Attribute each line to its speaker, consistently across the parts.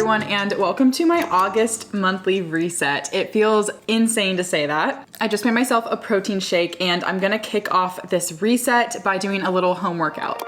Speaker 1: everyone, and welcome to my August monthly reset. It feels insane to say that. I just made myself a protein shake and I'm gonna kick off this reset by doing a little home workout.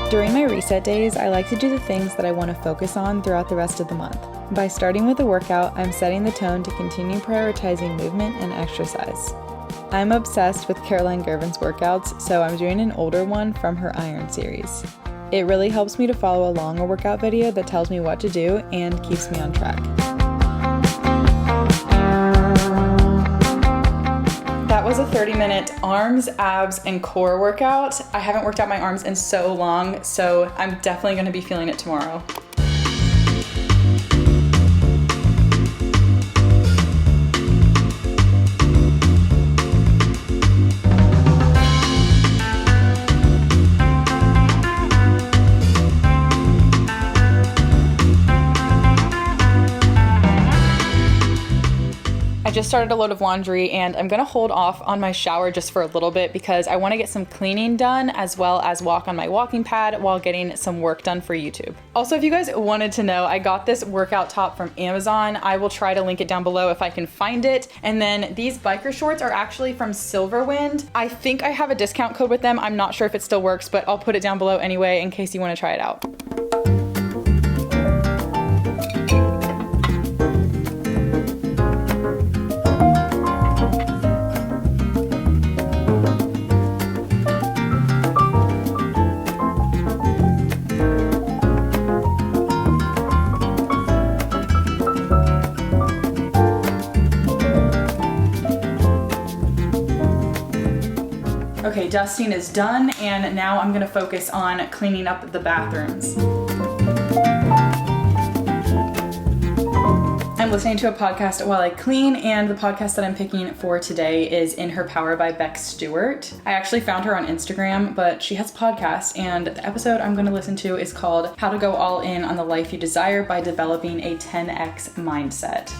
Speaker 2: During my reset days, I like to do the things that I want to focus on throughout the rest of the month. By starting with a workout, I'm setting the tone to continue prioritizing movement and exercise. I'm obsessed with Caroline Girvan's workouts, so I'm doing an older one from her Iron series. It really helps me to follow along a workout video that tells me what to do and keeps me on track.
Speaker 1: That was a 30-minute arms, abs, and core workout. I haven't worked out my arms in so long, so I'm definitely going to be feeling it tomorrow. I just started a load of laundry and I'm gonna hold off on my shower just for a little bit because I wanna get some cleaning done as well as walk on my walking pad while getting some work done for YouTube. Also, if you guys wanted to know, I got this workout top from Amazon. I will try to link it down below if I can find it. And then these biker shorts are actually from Silverwind. I think I have a discount code with them. I'm not sure if it still works, but I'll put it down below anyway in case you wanna try it out. Okay, dusting is done, and now I'm gonna focus on cleaning up the bathrooms. I'm listening to a podcast while I clean, and the podcast that I'm picking for today is In Her Power by Beck Stewart. I actually found her on Instagram, but she has a podcast, and the episode I'm gonna listen to is called How to Go All In on the Life You Desire by Developing a 10X Mindset.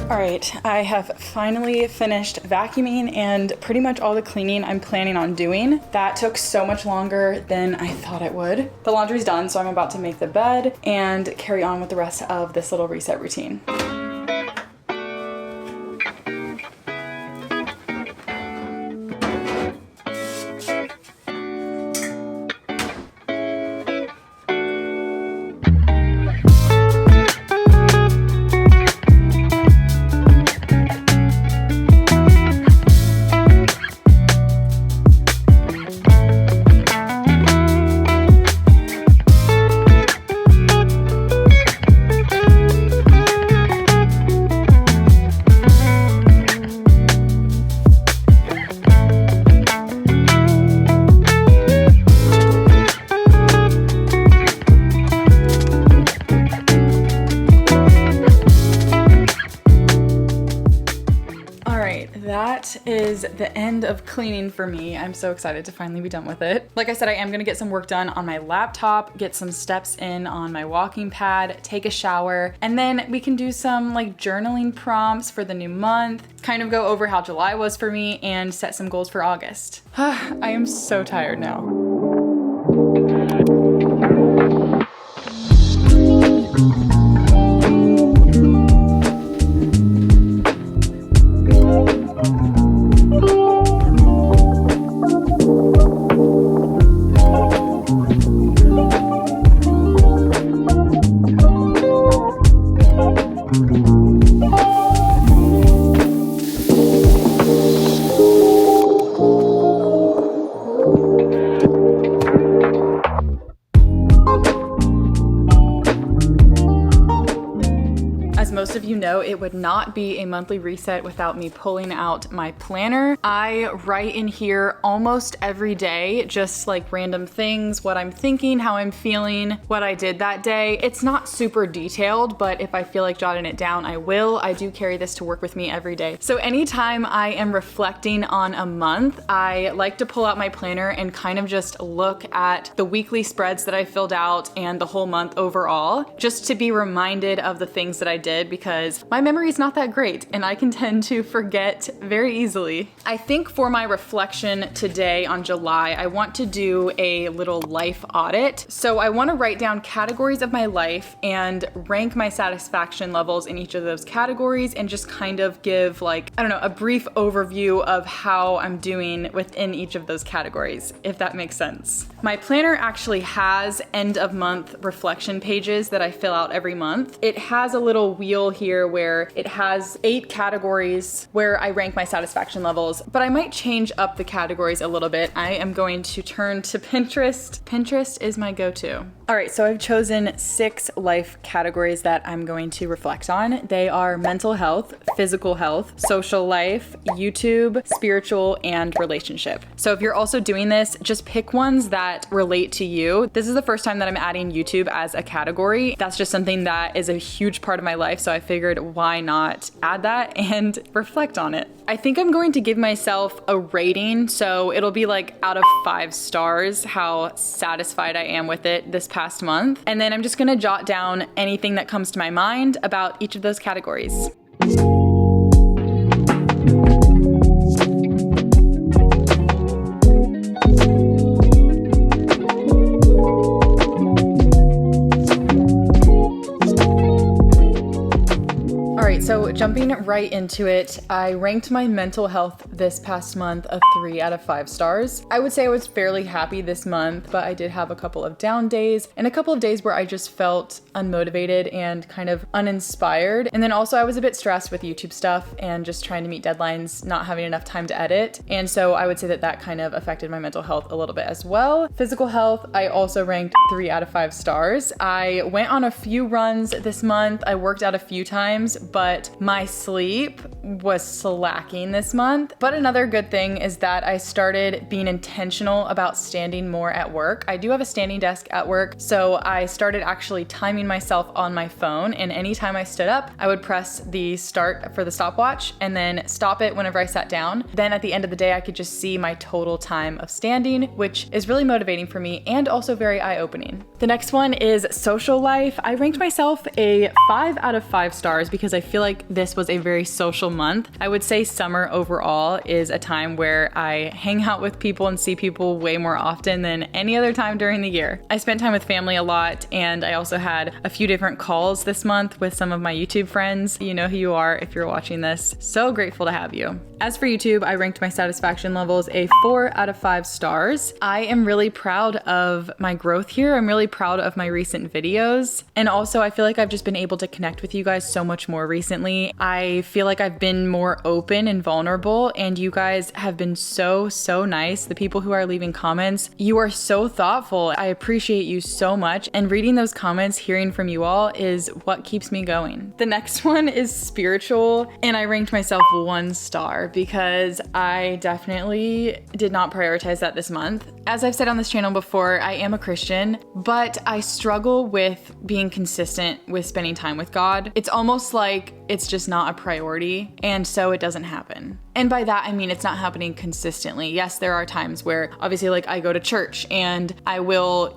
Speaker 1: Alright, I have finally finished vacuuming and pretty much all the cleaning I'm planning on doing. That took so much longer than I thought it would. The laundry's done, so I'm about to make the bed and carry on with the rest of this little reset routine. That is the end of cleaning for me. I'm so excited to finally be done with it. Like I said, I am gonna get some work done on my laptop, get some steps in on my walking pad, take a shower, and then we can do some like journaling prompts for the new month, kind of go over how July was for me, and set some goals for August. I am so tired now. video, it would not be a monthly reset without me pulling out my planner. I write in here almost every day, just like random things, what I'm thinking, how I'm feeling, what I did that day. It's not super detailed, but if I feel like jotting it down, I will. I do carry this to work with me every day. So anytime I am reflecting on a month, I like to pull out my planner and kind of just look at the weekly spreads that I filled out and the whole month overall, just to be reminded of the things that I did, because my memory is not that great and I can tend to forget very easily. I think for my reflection today on July, I want to do a little life audit. So I want to write down categories of my life and rank my satisfaction levels in each of those categories and just kind of give like, I don't know, a brief overview of how I'm doing within each of those categories, if that makes sense. My planner actually has end of month reflection pages that I fill out every month. It has a little wheel here where it has 8 categories where I rank my satisfaction levels, but I might change up the categories a little bit. I am going to turn to Pinterest. Pinterest is my go-to. All right, so I've chosen 6 life categories that I'm going to reflect on. They are mental health, physical health, social life, YouTube, spiritual, and relationship. So if you're also doing this, just pick ones that relate to you. This is the first time that I'm adding YouTube as a category. That's just something that is a huge part of my life, so I figured why not add that and reflect on it. I think I'm going to give myself a rating, so it'll be like out of 5 stars how satisfied I am with it this past month. And then I'm just gonna jot down anything that comes to my mind about each of those categories. So jumping right into it, I ranked my mental health this past month a 3 out of 5 stars. I would say I was fairly happy this month, but I did have a couple of down days and a couple of days where I just felt unmotivated and kind of uninspired. And then also I was a bit stressed with YouTube stuff and just trying to meet deadlines, not having enough time to edit. And so I would say that that kind of affected my mental health a little bit as well. Physical health, I also ranked 3 out of 5 stars. I went on a few runs this month. I worked out a few times, but my sleep was slacking this month. But another good thing is that I started being intentional about standing more at work. I do have a standing desk at work, so I started actually timing myself on my phone, and anytime I stood up, I would press the start for the stopwatch and then stop it whenever I sat down. Then at the end of the day, I could just see my total time of standing, which is really motivating for me and also very eye-opening. The next one is social life. I ranked myself a 5 out of 5 stars because I feel like this was a very social month. I would say summer overall is a time where I hang out with people and see people way more often than any other time during the year. I spent time with family a lot, and I also had a few different calls this month with some of my YouTube friends. You know who you are if you're watching this. So grateful to have you. As for YouTube, I ranked my satisfaction levels a 4 out of 5 stars. I am really proud of my growth here. I'm really proud of my recent videos. And also I feel like I've just been able to connect with you guys so much more recently. I feel like I've been more open and vulnerable, and you guys have been so nice. The people who are leaving comments, you are so thoughtful. I appreciate you so much. And reading those comments, hearing from you all is what keeps me going. The next one is spiritual, and I ranked myself 1 star because I definitely did not prioritize that this month. As I've said on this channel before, I am a Christian, but I struggle with being consistent with spending time with God. It's almost like it's just not a priority, and so it doesn't happen. And by that, I mean it's not happening consistently. Yes, there are times where obviously like I go to church and I will,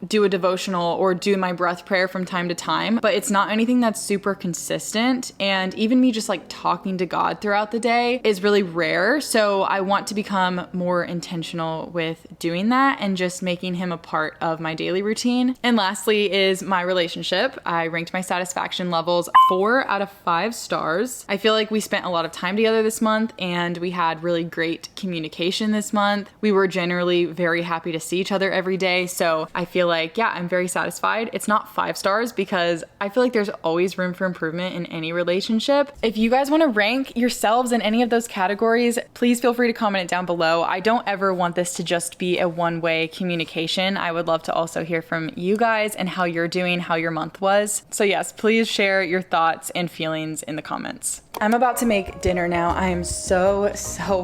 Speaker 1: do a devotional or do my breath prayer from time to time, but it's not anything that's super consistent. And even me just like talking to God throughout the day is really rare. So I want to become more intentional with doing that and just making him a part of my daily routine. And lastly is my relationship. I ranked my satisfaction levels 4 out of 5 stars. I feel like we spent a lot of time together this month. and we had really great communication this month. We were generally very happy to see each other every day. So I feel like, yeah, I'm very satisfied. It's not 5 stars because I feel like there's always room for improvement in any relationship. If you guys want to rank yourselves in any of those categories, please feel free to comment it down below. I don't ever want this to just be a one-way communication. I would love to also hear from you guys and how you're doing, how your month was. So yes, please share your thoughts and feelings in the comments. I'm about to make dinner now. I am so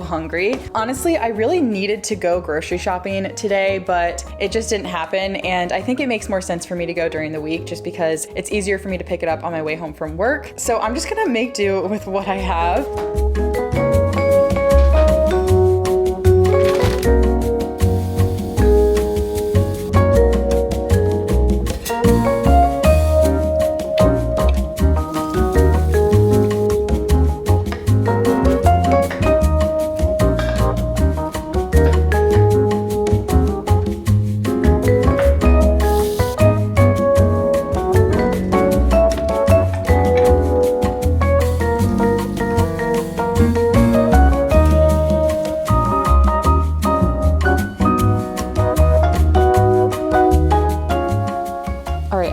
Speaker 1: hungry. Honestly, I really needed to go grocery shopping today, but it just didn't happen. And I think it makes more sense for me to go during the week just because it's easier for me to pick it up on my way home from work. So I'm just gonna make do with what I have.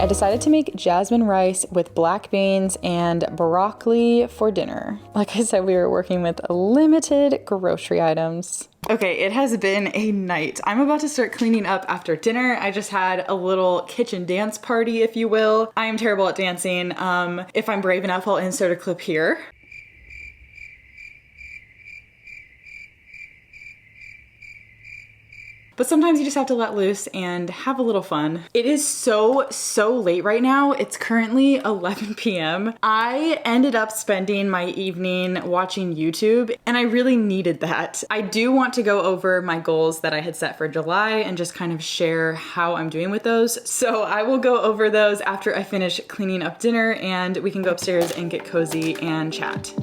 Speaker 1: I decided to make jasmine rice with black beans and broccoli for dinner. Like I said, we were working with limited grocery items. Okay, it has been a night. I'm about to start cleaning up after dinner. I just had a little kitchen dance party, if you will. I am terrible at dancing. If I'm brave enough, I'll insert a clip here. But sometimes you just have to let loose and have a little fun. It is so late right now. It's currently 11 p.m. I ended up spending my evening watching YouTube, and I really needed that. I do want to go over my goals that I had set for July and just kind of share how I'm doing with those. So I will go over those after I finish cleaning up dinner, and we can go upstairs and get cozy and chat.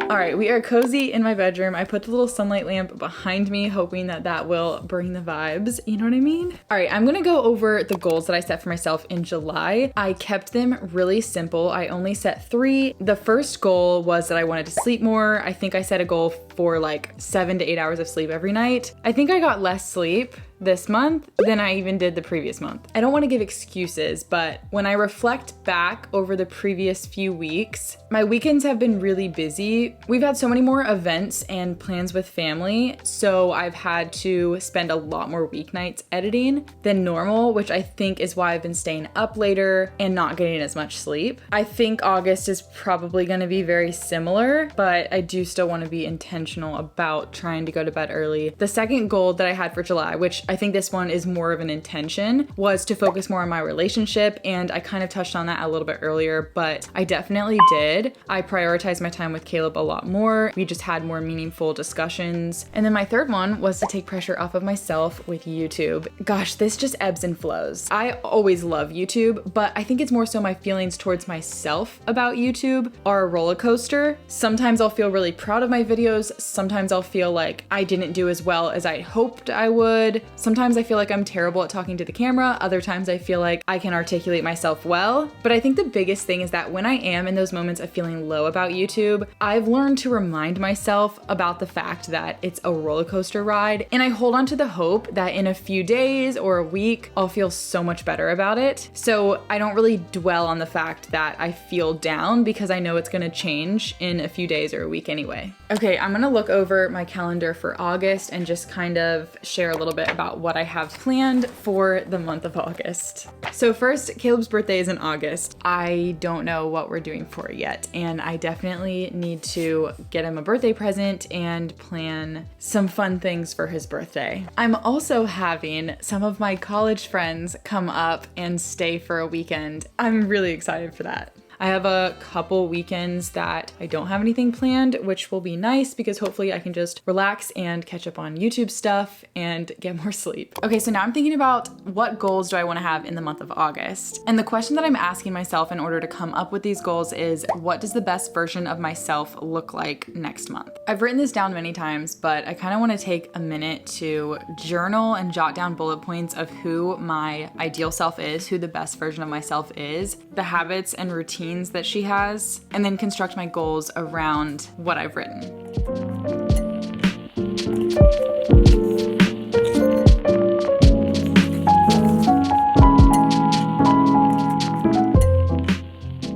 Speaker 1: All right, we are cozy in my bedroom. I put the little sunlight lamp behind me, hoping that that will bring the vibes. You know what I mean? All right, I'm gonna go over the goals that I set for myself in July. I kept them really simple. I only set 3. The first goal was that I wanted to sleep more. I think I set a goal for like 7 to 8 hours of sleep every night. I think I got less sleep this month than I even did the previous month. I don't want to give excuses, but when I reflect back over the previous few weeks, my weekends have been really busy. We've had so many more events and plans with family, so I've had to spend a lot more weeknights editing than normal, which I think is why I've been staying up later and not getting as much sleep. I think August is probably going to be very similar, but I do still want to be intentional about trying to go to bed early. The second goal that I had for July, which I think this one is more of an intention, was to focus more on my relationship, and I kind of touched on that a little bit earlier, but I definitely did. I prioritized my time with Caleb a lot more. We just had more meaningful discussions. And then my third one was to take pressure off of myself with YouTube. Gosh, this just ebbs and flows. I always love YouTube, but I think it's more so my feelings towards myself about YouTube are a roller coaster. Sometimes I'll feel really proud of my videos. Sometimes I'll feel like I didn't do as well as I hoped I would. Sometimes I feel like I'm terrible at talking to the camera. Other times I feel like I can articulate myself well. But I think the biggest thing is that when I am in those moments of feeling low about YouTube, I've learned to remind myself about the fact that it's a roller coaster ride. And I hold on to the hope that in a few days or a week, I'll feel so much better about it. So I don't really dwell on the fact that I feel down because I know it's gonna change in a few days or a week anyway. Okay, I'm gonna look over my calendar for August and just kind of share a little bit about what I have planned for the month of August. So first, Caleb's birthday is in August. I don't know what we're doing for it yet, and I definitely need to get him a birthday present and plan some fun things for his birthday. I'm also having some of my college friends come up and stay for a weekend. I'm really excited for that. I have a couple weekends that I don't have anything planned, which will be nice because hopefully I can just relax and catch up on YouTube stuff and get more sleep. Okay, so now I'm thinking about what goals do I want to have in the month of August? And the question that I'm asking myself in order to come up with these goals is, what does the best version of myself look like next month? I've written this down many times, but I kind of want to take a minute to journal and jot down bullet points of who my ideal self is, who the best version of myself is, the habits and routines that she has, and then construct my goals around what I've written.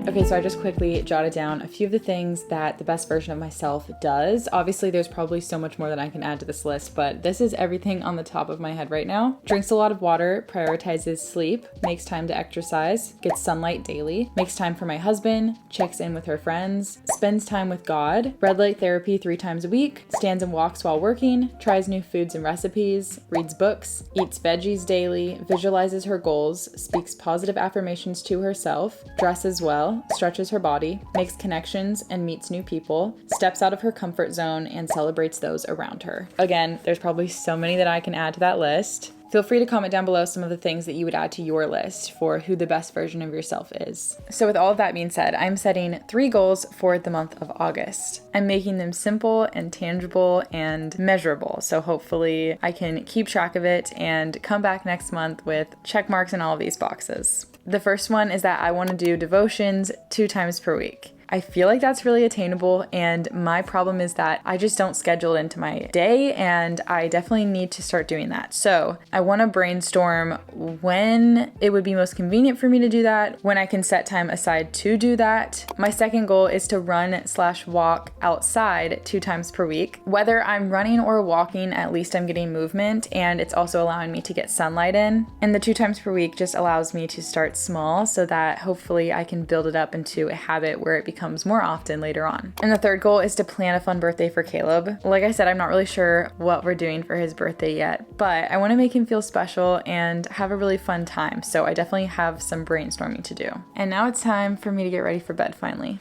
Speaker 1: Okay, so I just quickly jotted down a few of the things that the best version of myself does. Obviously, there's probably so much more that I can add to this list, but this is everything on the top of my head right now. Drinks a lot of water, prioritizes sleep, makes time to exercise, gets sunlight daily, makes time for my husband, checks in with her friends, spends time with God, red light therapy 3 times a week, stands and walks while working, tries new foods and recipes, reads books, eats veggies daily, visualizes her goals, speaks positive affirmations to herself, dresses well, stretches her body, makes connections and meets new people, steps out of her comfort zone and celebrates those around her. Again, there's probably so many that I can add to that list. Feel free to comment down below some of the things that you would add to your list for who the best version of yourself is. So with all of that being said, I'm setting 3 goals for the month of August. I'm making them simple and tangible and measurable. So hopefully I can keep track of it and come back next month with check marks in all of these boxes. The first one is that I want to do devotions 2 times per week. I feel like that's really attainable, and my problem is that I just don't schedule it into my day, and I definitely need to start doing that. So I want to brainstorm when it would be most convenient for me to do that, when I can set time aside to do that. My second goal is to run/walk outside 2 times per week. Whether I'm running or walking, at least I'm getting movement, and it's also allowing me to get sunlight in. And the 2 times per week just allows me to start small so that hopefully I can build it up into a habit where it becomes more often later on. And the third goal is to plan a fun birthday for Caleb. Like I said, I'm not really sure what we're doing for his birthday yet, but I want to make him feel special and have a really fun time. So I definitely have some brainstorming to do. And now it's time for me to get ready for bed finally.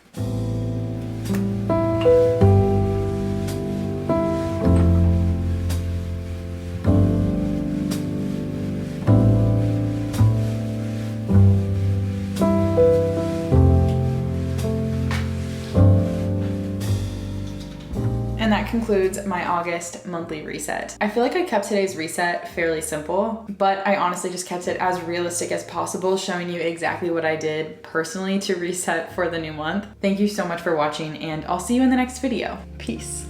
Speaker 1: And that concludes my August monthly reset. I feel like I kept today's reset fairly simple, but I honestly just kept it as realistic as possible, showing you exactly what I did personally to reset for the new month. Thank you so much for watching, and I'll see you in the next video. Peace.